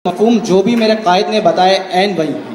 مفہوم جو بھی میرے قائد نے بتائے عین وہی ہے۔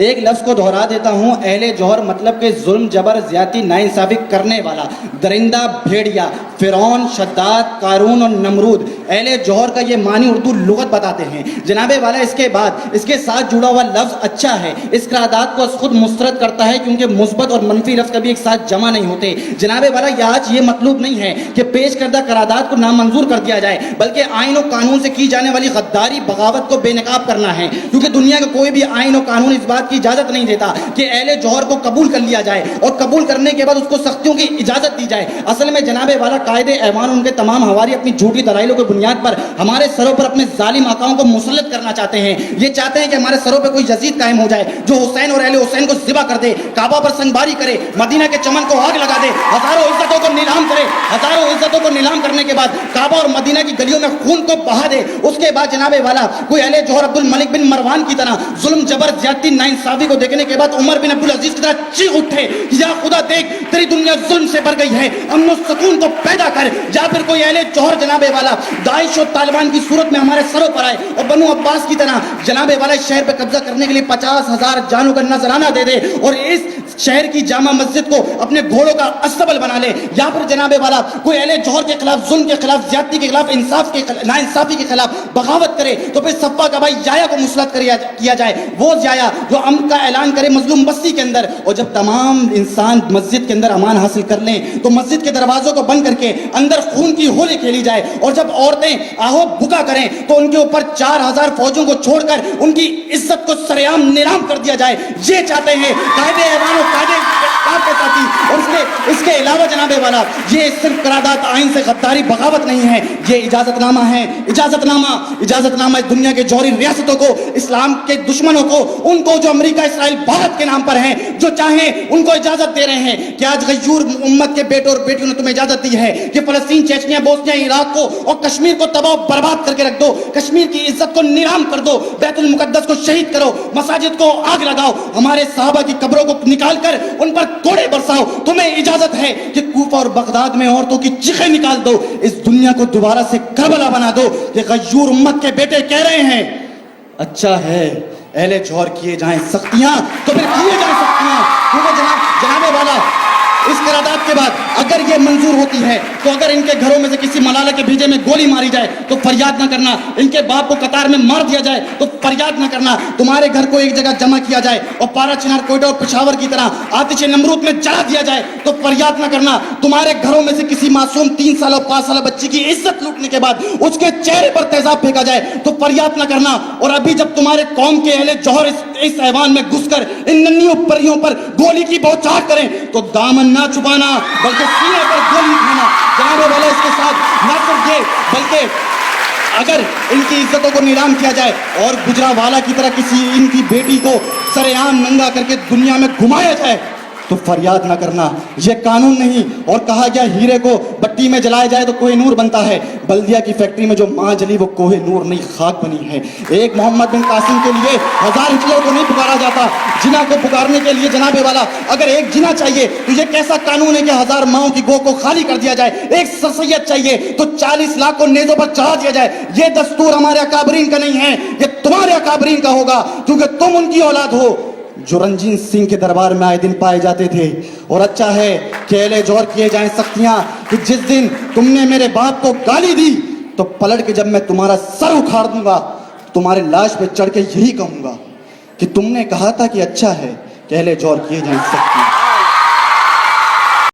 ایک لفظ کو دہرا دیتا ہوں، اہل جوہر مطلب کہ ظلم جبر زیادتی ناانصافی کرنے والا، درندہ بھیڑیا، فرعون، شداد، قارون اور نمرود۔ اہل جوہر کا یہ معنی اردو لغت بتاتے ہیں جناب والا۔ اس کے بعد اس کے ساتھ جڑا ہوا لفظ اچھا ہے، اس قرارداد کو خود مسترد کرتا ہے کیونکہ مثبت اور منفی لفظ کبھی ایک ساتھ جمع نہیں ہوتے جناب والا۔ آج یہ مطلوب نہیں ہے کہ پیش کردہ قرارداد کو نامنظور کر دیا جائے، بلکہ آئین و قانون سے کی جانے والی غداری بغاوت کو بے نقاب کرنا ہے، کیونکہ دنیا کا کوئی بھی آئین و قانون اس بات کی اجازت نہیں دیتا کہ اہل جوہر کو قبول کر لیا جائے اور قبول کرنے کے بعد اس کو سختیوں کی اجازت دی جائے۔ اصل میں جناب والا قائد ایوان اور ان کے تمام حواری اپنی جھوٹی دلائلوں کی بنیاد پر ہمارے سروں پر اپنے ظالم آقاؤں کو مسلط کرنا چاہتے ہیں۔ یہ چاہتے ہیں کہ ہمارے سروں پہ کوئی یزید قائم ہو جائے جو حسین اور اہل حسین کو ذبح کر دے، کعبہ پر سنگباری کرے، مدینہ کے چمن کو آگ لگا دے، ہزاروں عزتوں کو نیلام کرے، ہزاروں عزتوں کو نیلام کرنے کے بعد کعبہ اور مدینہ کی گلیوں میں خون کو بہا دے۔ اس کے بعد جناب والا کوئی اہل جوہر عبد الملک بن مروان کی طرح ظلم جبر زیادتی ناانصافی کو دیکھنے کے بعد عمر بن عبدالعزیز کی طرح چیخ اٹھے، یا خدا دیکھ تیری دنیا ظلم سے بھر گئی ہے، امن و سکون کو پیدا کر۔ یا پھر کوئی اہل جوہر جناب والا داعش اور طالبان کی صورت میں ہمارے سروں پر آئے اور بنو عباس کی طرح جناب والا شہر پہ قبضہ کرنے کے لیے 50,000 جانوں کا نذرانہ دے دے اور اس شہر کی جامع مسجد کو اپنے گھوڑوں کا استبل بنا لے۔ یا پھر جناب والا کوئی اہل جوہر کے خلاف، ظلم کے خلاف، زیادتی کے خلاف، ناانصافی کے خلاف بغاوت کرے تو پھر صفا کا بھائی یایا کو مسلط کیا جائے، وہ یایا جو امن کا اعلان کرے مظلوم بستی کے اندر۔ اور جب تمام انسان مسجد کے اندر امان حاصل کر لیں تو مسجد کے دروازوں کو بند کر کے اندر خون کی ہولی کھیلی جائے، اور جب عورتیں آہو بکا کریں تو ان کے اوپر 4,000 فوجوں کو چھوڑ کر ان کی عزت کو سرعام نیلام کر دیا جائے۔ یہ چاہتے ہیں قائد ایوان و قائد کے ساتھی۔ اور اس کے علاوہ جناب والا یہ صرف قرارداد آئین سے غداری بغاوت نہیں ہے، یہ اجازت نامہ ہے۔ اجازت نامہ دنیا کے جوہری ریاستوں کو، اسلام کے دشمنوں کو، ان کو جو امریکہ اسرائیل بھارت کے نام پر ہیں، جو چاہیں ان کو اجازت دے رہے ہیں کہ آج غیور امت کے بیٹوں اور بیٹیوں نے تمہیں اجازت دی ہے کہ فلسطین، چیچنیا، بوسنیا، عراق کو اور کشمیر کو تباہ و برباد کر کے رکھ دو، کشمیر کی عزت کو نیلام کر دو، بیت المقدس کو شہید کرو، مساجد کو آگ لگاؤ، ہمارے صحابہ کی قبروں کو نکال کر ان پر کوڑے برساؤ۔ تمہیں اجازت ہے کہ کوفہ اور بغداد میں عورتوں کی چیخیں نکال دو، اس دنیا کو دوبارہ سے کربلا بنا دو۔ یہ غیور امت کے بیٹے کہہ رہے ہیں اچھا ہے اہل جوہر کیے جائیں سختیاں تو پھر کیے جائیں سختیاں، کیونکہ جناب والا اس قرارداد کے بعد اگر یہ منظور ہوتی ہے تو اگر ان کے گھروں میں سے کسی ملالہ کے بھیجے میں گولی ماری جائے تو فریاد نہ کرنا، ان کے باپ کو قطار میں مار دیا جائے تو فریاد نہ کرنا، تمہارے گھر کو ایک جگہ جمع کیا جائے اور پارا، چنار، کوئٹہ اور پشاور کی طرح آتش نمرود میں جلا دیا جائے تو فریاد نہ کرنا، تمہارے گھروں میں سے کسی معصوم 3 سال اور 5 سالہ بچی کی عزت لوٹنے کے بعد اس کے چہرے پر تیزاب پھینکا جائے تو فریاد نہ کرنا۔ اور ابھی جب تمہارے قوم کے اہل جوہر اس ایوان میں گھس کر ان ننھیوں پریوں پر گولی کی بوچھار کریں تو دامن نہ چھپانا بلکہ سینے پر گولی اٹھانا۔ جناب والا اس کے ساتھ نہ صرف یہ بلکہ اگر ان کی عزتوں کو نیلام کیا جائے اور گجرانوالہ کی طرح کسی ان کی بیٹی کو سر عام ننگا کر کے دنیا میں گھمایا جائے تو فریاد نہ کرنا، یہ قانون نہیں۔ اور کہا گیا ہیرے کو بٹی میں جلایا جائے تو کوہ نور بنتا ہے، بلدیہ کی فیکٹری میں جو ماں جلی وہ کوہ نور نہیں خاک بنی ہے۔ ایک محمد بن قاسم کے لیے 1000 ہٹلر کو نہیں پکارا جاتا، جنہ کو پکارنے کے لیے جناب والا اگر ایک جنہ چاہیے تو یہ کیسا قانون ہے کہ 1000 ماؤں کی گو کو خالی کر دیا جائے؟ ایک سر سید چاہیے تو 40 لاکھ کو نیزوں پر چڑھا دیا جائے۔ یہ دستور ہمارے اکابرین کا نہیں ہے، یہ تمہارے اکابرین کا ہوگا کیونکہ تم ان کی اولاد ہو جو رنجین سنگھ کے دربار میں آئے دن پائے جاتے تھے۔ اور اچھا ہے کہ اہل جوہر کیے جائیں سختیاں کہ جس دن تم نے میرے باپ کو گالی دی تو پلٹ کے جب میں تمہارا سر اکھاڑ دوں گا تمہارے لاش پہ چڑھ کے یہی کہوں گا کہ تم نے کہا تھا کہ اچھا ہے کہ اہل جوہر کیے جائیں سختیاں۔